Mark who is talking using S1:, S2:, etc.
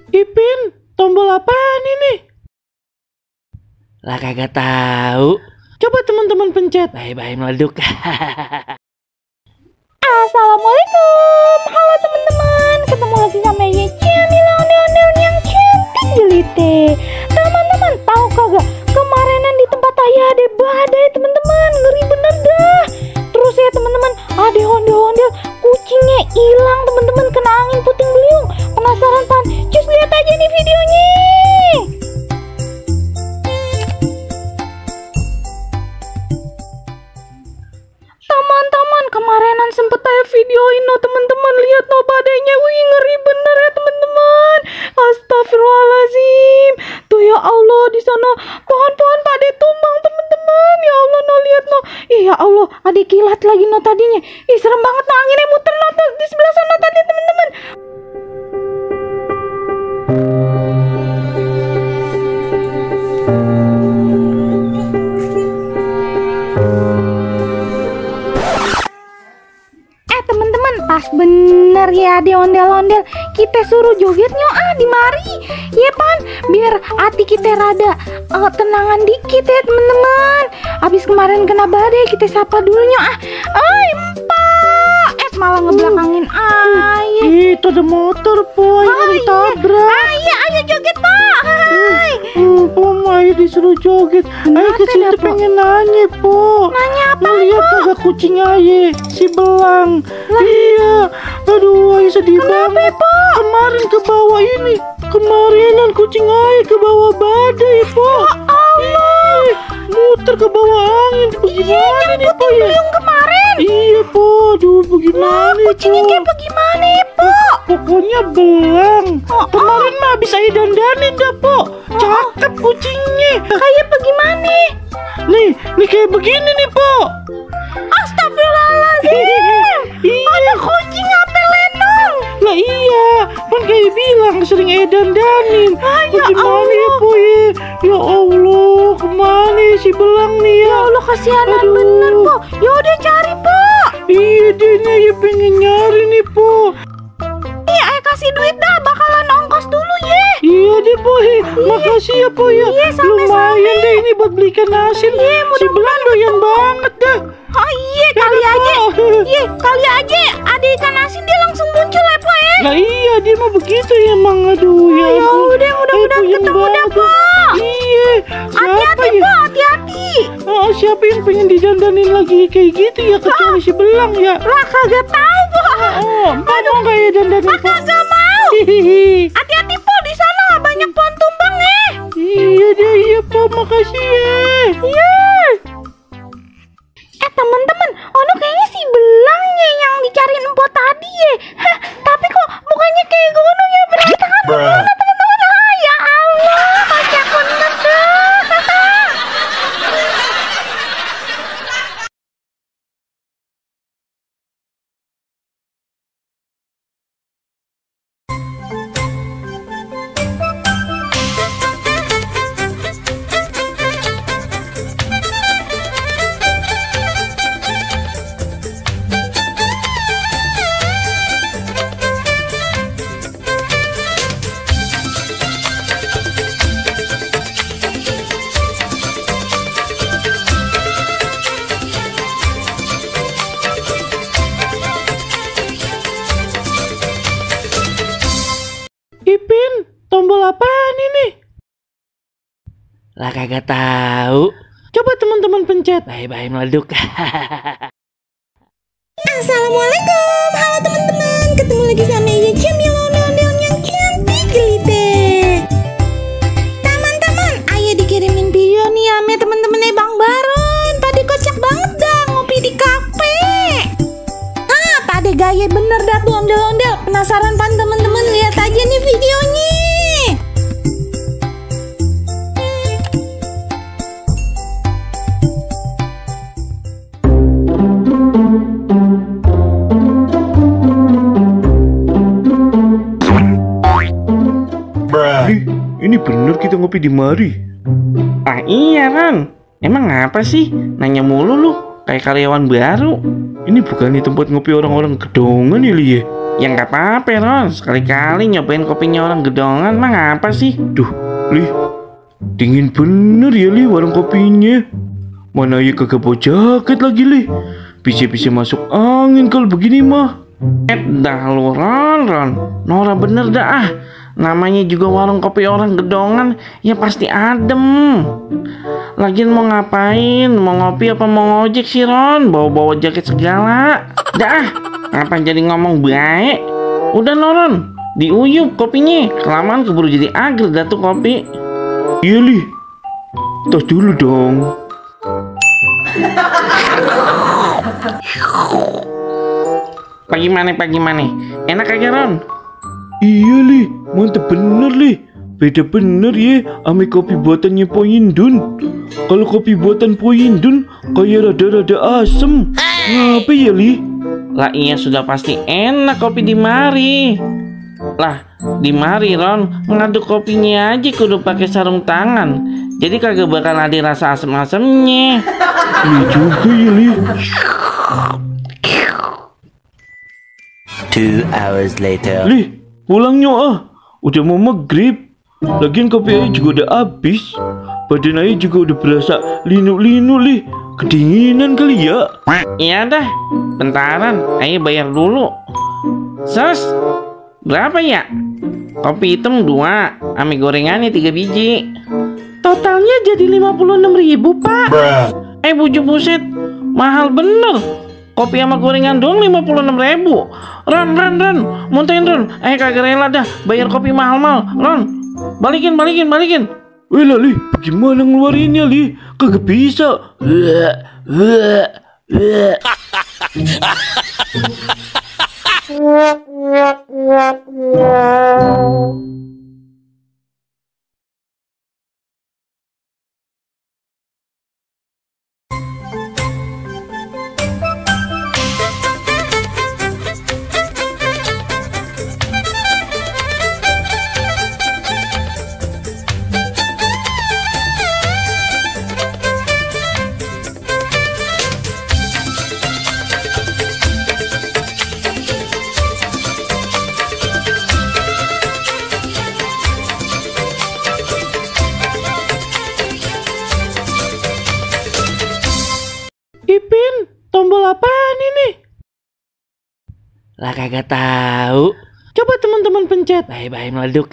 S1: Ipin, tombol apaan ini? Lah kagak tahu. Coba teman-teman pencet. Bye-bye meleduk.
S2: Assalamualaikum. Halo teman-teman. Ketemu lagi sama Yeci ondel-ondel yang cantik jelite. Teman-teman tahu kagak? Kemarinan di tempat ayah ada badai teman-teman. Ngeri bener dah. Terus ya teman-teman, ada ondel-ondel kucingnya hilang teman-teman, kena angin puting beliung. Penasaran pan? Cus lihat aja nih videonya. Teman-teman, kemarinan sempet saya videoin no teman-teman, lihat no badainya, wih ngeri bener ya teman-teman. Astagfirullahaladzim. Tuh ya Allah, di sana pohon-pohon pada tumbang teman-teman. Ya Allah no, lihat no. Ih ya Allah, ada kilat lagi no tadinya. Ih serem banget no, anginnya muter no di sebelah sana tadi teman-teman. Teman-teman, pas bener ya ada ondel-ondel, kita suruh jogetnya di mari ya pan, biar hati kita rada tenangan dikit ya teman-teman. Abis kemarin kena badai, kita sapa dulunya Mbak, malah ngebelakangin ayah.
S1: Itu ada motor po, yang ditabrak.
S2: Ayo joget Pak. Hai.
S1: Po, ayo disuruh joget. Ayo ke situ pengen nanya po.
S2: Nanya apa?
S1: Lihat kagak kucing aye, si belang. Iya, aduh ayo sedih banget. Kemarin ke bawah ini, kemarinan kucing aye ke bawah badai po. Muter ke bawah angin. Bagaimana nih po ya?
S2: Kemarin.
S1: Iya po, aduh bagaimana
S2: kucingnya kayak bagaimana ya po?
S1: Pokoknya belang. Kemarin mah habis saya dandanin dah po. Cakep kucingnya.
S2: Kayak bagaimana?
S1: Nih kayak begini nih po.
S2: Astagfirullahaladzim. Ada kucing apa lenong?
S1: Lah iya, kan kayak bilang sering dandanin.
S2: Ya
S1: Bagaimana ya po ya? Ya Allah, kemana si belang nih ya?
S2: Ya Allah, kasihanan bener po. Yaudah cari po.
S1: Iya dia ya pengen nyari nih po.
S2: Iya, ayo kasih duit dah, bakalan ongkos dulu ye.
S1: Iya deh po, makasih ya po ya.
S2: Iya,
S1: Lumayan deh ini buat beli ikan asin. Si belang doyan banget dah.
S2: Oh iya, kali aja ada ikan asin dia langsung muncul ya po ya.
S1: Nah iya, dia mah begitu ya emang. Aduh ya ampun.
S2: Udah mudah-mudahan ketemu dah po.
S1: Iya.
S2: Hati-hati po, hati-hati.
S1: Siapa yang pengen didandanin lagi kayak gitu ya, kecuali si belang ya?
S2: Lah kagak tahu po.
S1: Mau kayak dandanin po?
S2: Kagak mau. Hati-hati po, di sana banyak pohon tumbang ya.
S1: Iya deh, iya po, makasih ya.
S2: Iya. Teman-teman, ono kayaknya si belangnya yang dicariin empo tadi ya. Tapi kok mukanya kayak gono ya, berantakan gimana teman-teman? Ya Allah, kocak bener dah.
S1: Ipin, tombol apaan ini? Lah kagak tahu. Coba teman-teman pencet. Bye-bye meleduk.
S2: Assalamualaikum, halo teman-teman. Ketemu lagi sama Yeci ondel-ondel yang cantik jelite. Teman-teman, ayo dikirimin video nih sama teman-teman Bang Baron. Pada kocak banget dah ngopi di kafe. Pada gaya bener dah tuh ondel-ondel. Penasaran pan teman-teman? Lihat aja nih videonya.
S1: Ini bener kita ngopi di mari. Iya Ran, emang apa sih? Nanya mulu lu, kayak karyawan baru. Ini bukan di tempat ngopi orang-orang gedongan ya Li ya? Ya nggak apa-apa Ron, sekali-kali nyobain kopinya orang gedongan mah ngapa sih? Duh, Lih, dingin bener ya Lih warung kopinya. Mana ya kagak bawa jaket lagi Lih. Bisa-bisa masuk angin kalau begini mah. Dah lu Ron, Nora bener dah ah. Namanya juga warung kopi orang gedongan, ya pasti adem. Lagian mau ngapain? Mau ngopi apa mau ngojek sih Ron? Bawa-bawa jaket segala. Dah, ngapain jadi ngomong baik? Udah Noron, diuyup kopinya. Kelamaan keburu jadi agar dah tuh kopi. Iya Li, tos dulu dong. Pagi mana? Enak kagak Ron? Iya Li, mantep bener Li. Beda bener ya ame kopi buatannya Po Indun. Kalau kopi buatan Po Indun kayak rada-rada asem. Ngapa ya Li? Lah iya sudah pasti enak kopi di mari. Lah di mari Ron, ngaduk kopinya aja kudu pakai sarung tangan. Jadi kagak bakal ada rasa asem-asemnya. Iya juga ya Li.
S3: 2 hours later.
S1: Li, pulangnya ah. Udah mau maghrib. Lagian kopi aja juga udah habis. Badan aja juga udah berasa linu-linu Li. Kedinginan kali ya. Iya dah, bentaran. Ayo bayar dulu. Sos, berapa ya? Kopi hitam 2, ame gorengannya 3 biji. Totalnya jadi 56.000 Pak. Bujuk buset, mahal bener. Kopi sama gorengan doang 56.000. Ron, muntahin Ron. Kagak rela dah bayar kopi mahal-mahal. Ron, balikin. Wih lah Li, gimana ngeluarinnya Li? Kagak bisa. Ipin, tombol apaan ini? Lah kagak tahu. Coba teman-teman pencet. Bye meleduk.